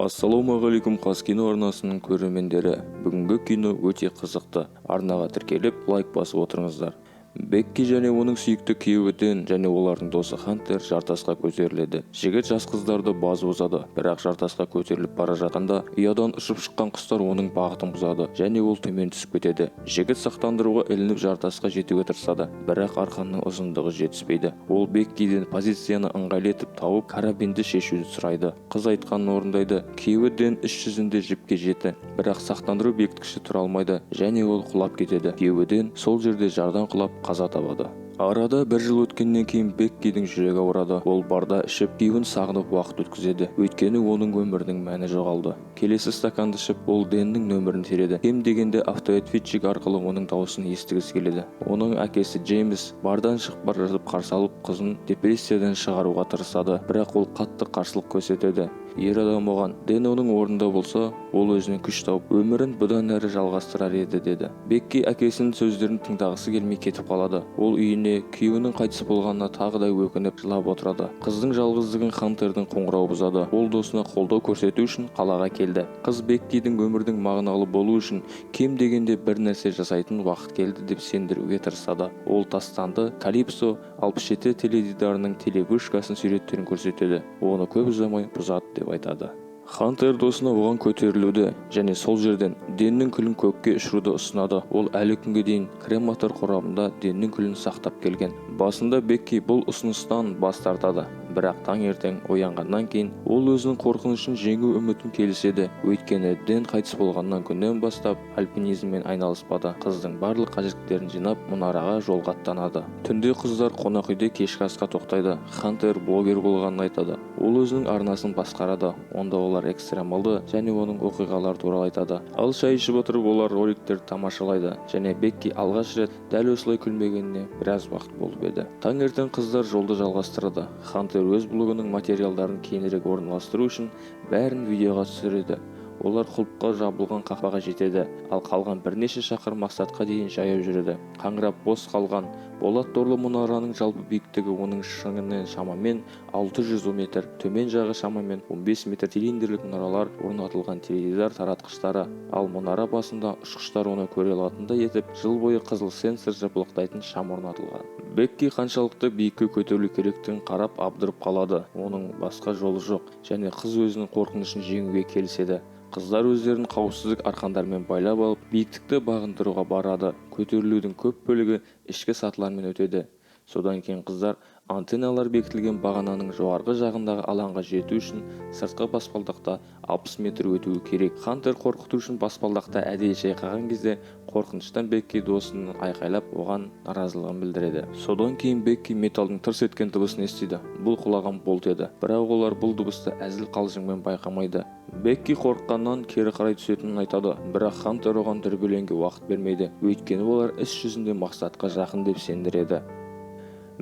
Ассалаумағалейкум Қазкино арнасының көрермендері. Бүгінгі кино өте қызықты. Арнаға тіркеліп, лайк басып отырыңыздар. Бекки және оның сүйікті күйеуі Дэн және олардың досы Хантер жартасқа көтеріледі. Жігіт жас қыздарды базы бұзады, бірақ жартасқа көтеріліп бара жатқанда ұядан ұшып шыққан құстар оның бағытын бұзады және ол төмен түсіп кетеді. Жігіт сақтандыруға ілініп жартасқа жетуге тырысады, бірақ арқанның ұзындығы жетіспейді. Ол Беккиден позицияны ыңғайлы етіп тауып карабинді шешуді сұрайды. Қыз айтқанын орындайды. Күйеуі Дэн іс жүзінде жіпке жетті, бірақ сақтандыру бекіткіші тұра алмайды және ол құлап кетеді. Күйеуі Дэн сол жерде жардан құлап қаза табады. Арада бір жыл өткеннен кейін Беккидің жүрегі ауырады. Ол барда ішіп, күйеуін сағынып уақыт өткізеді. Өйткені оның өмірінің мәні жоғалды. Келесі стаканды ішіп, ол Дэннің нөмірін тереді. Кем дегенде автоответчик арқылы оның дауысын естігісі келеді. Оның әкесі Джеймс бардан шығып бара жатып қарсы алып, қызын депрессиядан шығаруға тырысады, бірақ ол қатты қарсылық көрсетеді. Ер адам оған, Дэн оның орнында болса, ол өзінің күш тауып, өмірін бұдан әрі жалғастырар еді деді. Бекки әкесінің сөздерін тыңдағысы келмей кетіп қалады. Ол үйіне күйеуінің қайтыс болғанына тағы да өкініп жылап отырады. Қыздың жалғыздығын Хантердің қоңырауы бұзады. Ол досына қолдау көрсету үшін қалаға келді. Қыз Беккидің өмірдің мағыналы болу үшін кем дегенде бір нәрсе жасайтын уақыт келді деп сендіруге тырысады. Ол тастанды Калипсо 67 теледидарының телевышкасын суреттерін көрсетеді. Оны көп ұзамай бұзады деп айтады. Хантер досына оған көтерілуді және сол жерден Дэннің күлін көкке ұшыруды ұсынады. Ол әлі күнге дейін крематор қорабында Дэннің күлін сақтап келген. Басында Бекки бұл ұсыныстан бас тартады, бірақ таңертең оянғаннан кейін ол өзінің қорқынышын жеңу үмітін келіседі. Өйткені Дэн қайтыс болғаннан күннен бастап альпинизммен айналыспады. Қыздың барлық қажеттіліктерін жинап, мұнараға жолға аттанады. Түнде қыздар қонақ үйде кешкі асқа тоқтайды. Хантер блогер болғанын айтады. Ол өзінің арнасын басқарады. Онда олар экстремалды және оның оқиғалар туралы айтады. Ал шай ішіп отырып олар роликтерді тамашалайды және Бекки алғаш рет дәл осылай күлмегеніне біраз уақыт болып еді. Таңертең қыздар жолды жалғастырады. Хантер өз блогының материалдарын кейінірек орналастыру үшін бәрін видеоға түсіреді. Олар құлыпқа жабылған қақпаға жетеді, ал қалған бірнеше шақырым мақсатқа дейін жаяу жүреді. Қаңырап бос қалған болат торлы мұнараның жалпы биіктігі оның шыңынан шамамен 600 метр, төмен жағы шамамен 15 метр. Цилиндрлік мұнаралар орнатылған теледидар таратқыштары, ал мұнара басында ұшқыштар оны көре алатындай етіп, жыл бойы қызыл сенсор жыпылықтайтын шам орнатылған. Бекки қаншалықты биікке көтерілу керектігін қарап абдырып қалады. Оның басқа жолы жоқ және қыз өзінің қорқынышын жеңуге келіседі. Қыздар өздерін қауіпсіздік арқандармен байлап алып, биіктікті бағындыруға барады. Көтерілудің көп бөлігі ішкі сатылармен өтеді. Содан кейін қыздар антенналар бекітілген бағананың жоғарғы жағындағы алаңға жету үшін сыртқы баспалдақта 60 метр өтуі керек. Хантер қорқыту үшін баспалдақта әдейі шайқаған кезде қорқыныштан Бекки досын айқайлап оған наразылығын білдіреді. Содан кейін Бекки металдың тырс еткен дыбысын естиді. Бұл құлаған болт еді, бірақ олар бұл дыбысты әзіл қалжыңмен байқамайды. Бекки қорыққаннан кері қарай түсетінін айтады, бірақ Хантер оған дүрбелеңге уақыт бермейді. Өйткені олар іс жүзінде мақсатқа жақын деп сендіреді.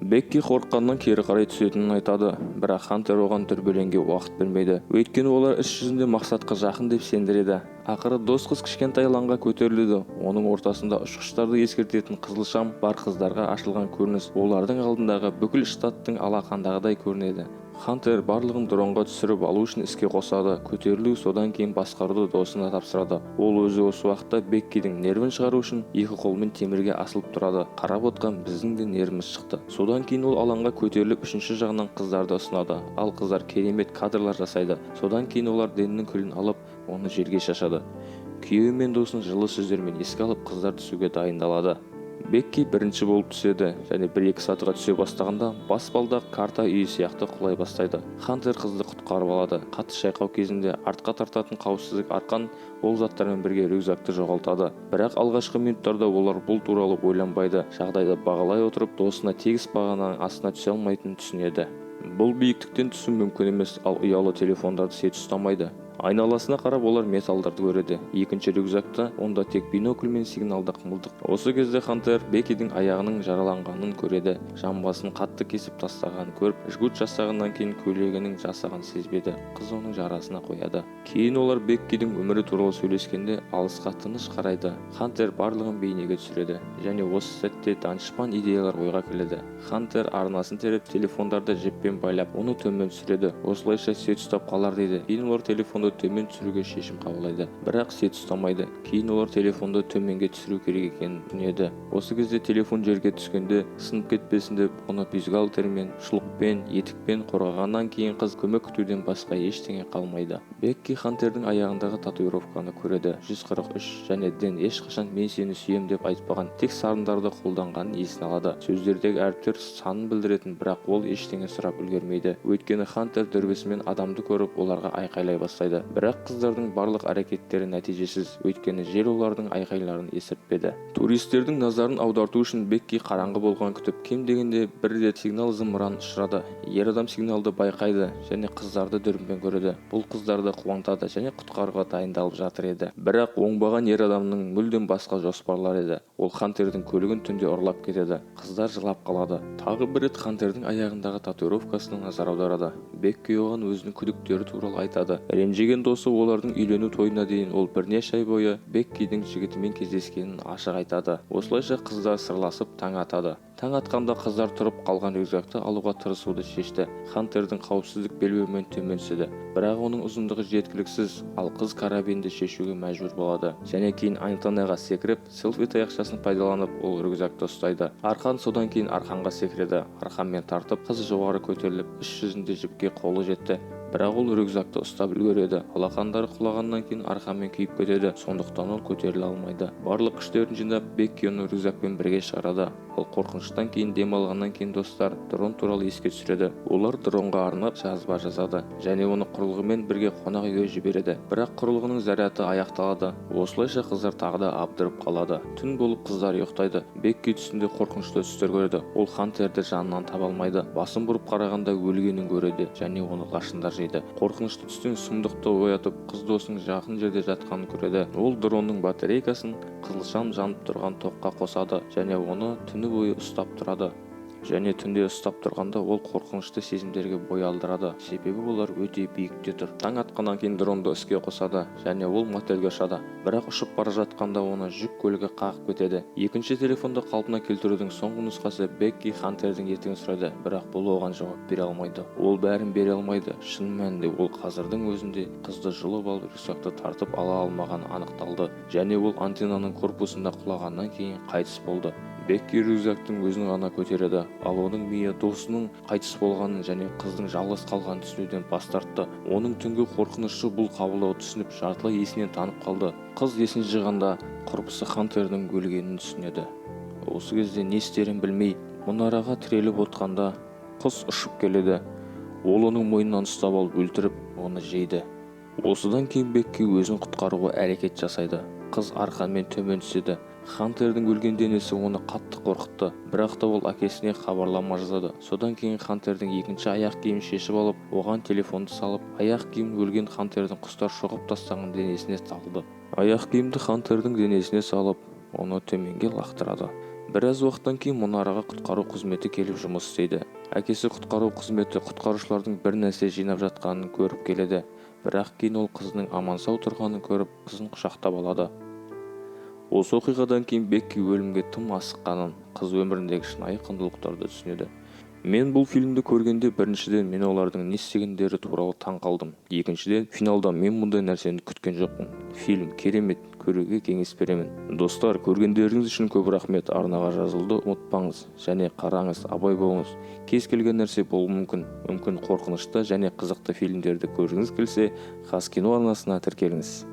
Бекки қорыққаннан кері қарай түсетінін айтады, бірақ Хантер оған дүрбелеңге уақыт бермейді. Өйткені олар іс жүзінде мақсатқа жақын деп сендіреді. Ақыры дос қыз кішкентай алаңға көтеріледі. Оның ортасында ұшқыштарды ескертетін қызыл шам бар. Қыздарға ашылған көрініс олардың алдындағы бүкіл штаттың алақандағыдай көрінеді. Хантер барлығын дронға түсіріп алу үшін іске қосады. Көтерілу содан кейін басқаруды досына тапсырады. Ол өзі осы уақытта Беккидің нервін шығару үшін екі қолымен темірге асылып тұрады. Қарап отқан біздің де нервіміз шықты. Содан кейін ол алаңға көтеріліп үшінші жағынан қыздарды ұсынады. Ал қыздар керемет кадрлар жасайды. Содан кейін олар Дэннің күлін алып, оны жерге шашады. Күйеуі мен досын жылы сөздермен еске алып, қыздар түсуге дайындалады. Бекки бірінші болып түседі және 1-2 сатыға түсе бастағанда баспалдақ карта үйі сияқты құлай бастайды. Хантер қызды құтқарып алады. Қатты шайқау кезінде артқа тартатын қауіпсіздік арқан ол заттармен бірге рюкзакты жоғалтады. Бірақ алғашқы минуттарда олар бұл туралы ойланбайды. Жағдайды бағалай отырып, досына тегіс бағананың астына түсе алмайтынын түсінеді. Бұл биіктіктен түсу мүмкін емес, ал ұялы телефондарды сет ұстамайды. Айналасына қарап олар металдарды көреді. Екінші рюкзакта онда тек бинокль мен сигналдық мылтық. Осы кезде Хантер Беккидің аяғының жараланғанын көреді. Жамбасын қатты кесіп тастағанын көріп, жгут жасағаннан кейін көйлегінің жасағанын сезбеді. Қыз оның жарасына қояды. Кейін олар Беккидің өмірі туралы сөйлескенде алысқа тыныш қарайды. Хантер барлығын бейнеге түсіреді және осы сәтте данышпан идеялар ойға келеді. Хантер арнасын теріп телефондарды жіппен байлап, оны төмен түсіреді. Осылайша сет ұстап қалар дейді. Кейін олар телефонды телефонды төмен түсіруге шешім қабылдайды, бірақ сет ұстамайды. Кейін олар телефонды төменге түсіру керек екенін түсінеді. Осы кезде телефон жерге түскенде сынып кетпесін деп оны бюстгальтермен, шұлықпен, етікпен қорғағаннан кейін қыз көмек күтуден басқа ештеңе қалмайды. Бекки Хантердің аяғындағы татуировканы көреді. 143 және Дэн ешқашан мен сені сүйем деп айтпаған, тек сарындарды қолданғанын есіне алады. Сөздердегі әріптер санын білдіретін, бірақ ол ештеңе сұрап үлгермейді. Өйткені Хантер дүрбісімен адамды көріп, оларға айқайлай бастайды. Бірақ қыздардың барлық әрекеттері нәтижесіз, өйткені жел олардың айқайларын естіртпеді. Туристердің назарын аударту үшін Бекки қараңғы болған күтіп, кем дегенде бір рет сигнал зымыран ұшырады. Ер адам сигналды байқайды және қыздарды дүрбімен көреді. Бұл қыздарды қуантады және құтқаруға дайындалып жатыр еді. Бірақ оңбаған ер адамның мүлдем басқа жоспарлар еді. Ол Хантердің көлігін түнде ұрлап кетеді. Қыздар жылап қалады. Тағы бір рет Хантердің аяғындағы татуировкасына назар аударады. Бекки оған өзінің күдіктері туралы айтады. Ренжіген досы олардың үйлену тойына дейін ол бірнеше ай бойы Беккидің жігітімен кездескенін ашық айтады. Осылайша қыздар сырласып таң атады. Таң атқанда қыздар тұрып қалған рюкзакты алуға тырысуды шешті. Хантердің қауіпсіздік белбеуімен төмен түседі, бірақ оның ұзындығы жеткіліксіз, ал қыз карабинді шешуге мәжбүр болады. Және кейін антеннаға секіріп, селфи таяқшасын пайдаланып, ол рюкзакты ұстайды. Арқан содан кейін арқанға секіреді. Арқанмен тартып, қыз жоғары көтеріліп, іс жүзінде жіпке қолы жетті. Бірақ ол рюкзакты ұстап үлгереді. Алақандары құлағаннан кейін арқанмен күйіп кетеді, сондықтан ол көтеріле алмайды. Барлық күштерін жинап, Бекки оны рюкзакпен бірге шығарады. Ал қорқыныштан кейін демалғаннан кейін достар дрон туралы еске түсіреді. Олар дронға арнап жазба жазады және оны құрылғымен бірге қонақ үйге жібереді. Бірақ құрылғының заряды аяқталады. Осылайша қыздар тағы да абдырып қалады. Түн болып қыздар ұйықтайды. Бекки түсінде қорқынышты түстер көреді. Ол Хантерді жанынан таба алмайды. Басын бұрып қарағанда өлгенін көреді және оны лашындар жейді. Қорқынышты түстен сұмдықты оятып, қыз досының жақын жерде жатқанын көреді. Ол дронның батарейкасын қызылшам жанып тұрған тоққа қосады және оны түні бойы ұстап тұрады. Және түнде ұстап тұрғанда ол қорқынышты сезімдерге бой алдырады, себебі олар өте биікте тұр. Таң атқаннан кейін дронды іске қосады және ол мотельге ұшады. Бірақ ұшып бара жатқанда оны жүк көлігі қағып кетеді. Екінші телефонды қалпына келтірудің соңғы нұсқасы Бекки Хантердің ертеңін сұрайды, бірақ бұл оған жауап бере алмайды. Ол бәрін бере алмайды. Шын мәнінде ол қазірдің өзінде қызды жұлып алып рюкзакты тартып ала алмағаны анықталды және ол антеннаның корпусында құлағаннан кейін қайтыс болды. Бекки рюкзактың өзін ғана көтереді, ал оның миы досының қайтыс болғанын және қыздың жалғыз қалғанын түсінуден бас тартты. Оның түнгі қорқынышы бұл қабылдауды түсініп, жартылай есінен танып қалды. Қыз есін жиғанда құрбысы Хантердің өлгенін түсінеді. Осы кезде не істерін білмей, мұнараға тіреліп отқанда қыз ұшып келеді. Ол оның мойнынан ұстап алып өлтіріп, оны жейді. Осыдан кейін Бекки өзін құтқаруға әрекет жасайды. Қыз арқанмен төмен түседі. Хантердің өлген денесі оны қатты қорқытты, бірақ та ол әкесіне хабарлама жазады. Содан кейін Хантердің екінші аяқ киімін шешіп алып, оған телефонды салып, аяқ киімін өлген Хантердің құстар шоғып тастаған денесіне салды. Аяқ киімді Хантердің денесіне салып, оны төменге лақтырады. Біраз уақыттан кейін мұнараға құтқару қызметі келіп жұмыс істейді. Әкесі құтқару қызметі құтқарушылардың бір нәрсе жинап жатқанын көріп келеді, бірақ кейін ол қызының аман сау тұрғанын көріп, қызын құшақтап алады. Осы оқиғадан кейін Бекки өлімге тым асыққанын, қыз өміріндегі шынайы құндылықтарды түсінеді. Мен бұл фильмді көргенде біріншіден мен олардың не істегендері туралы таң қалдым. Екіншіден, финалда мен мұндай нәрсені күткен жоқпын. Фильм керемет, көруге кеңес беремін. Достар, көргендеріңіз үшін көп рахмет. Арнаға жазылды ұмытпаңыз және қараңыз, абай болыңыз. Кез келген нәрсе болуы мүмкін қорқынышты және қызықты фильмдерді көргіңіз келсе, Қазкино арнасына тіркеліңіз.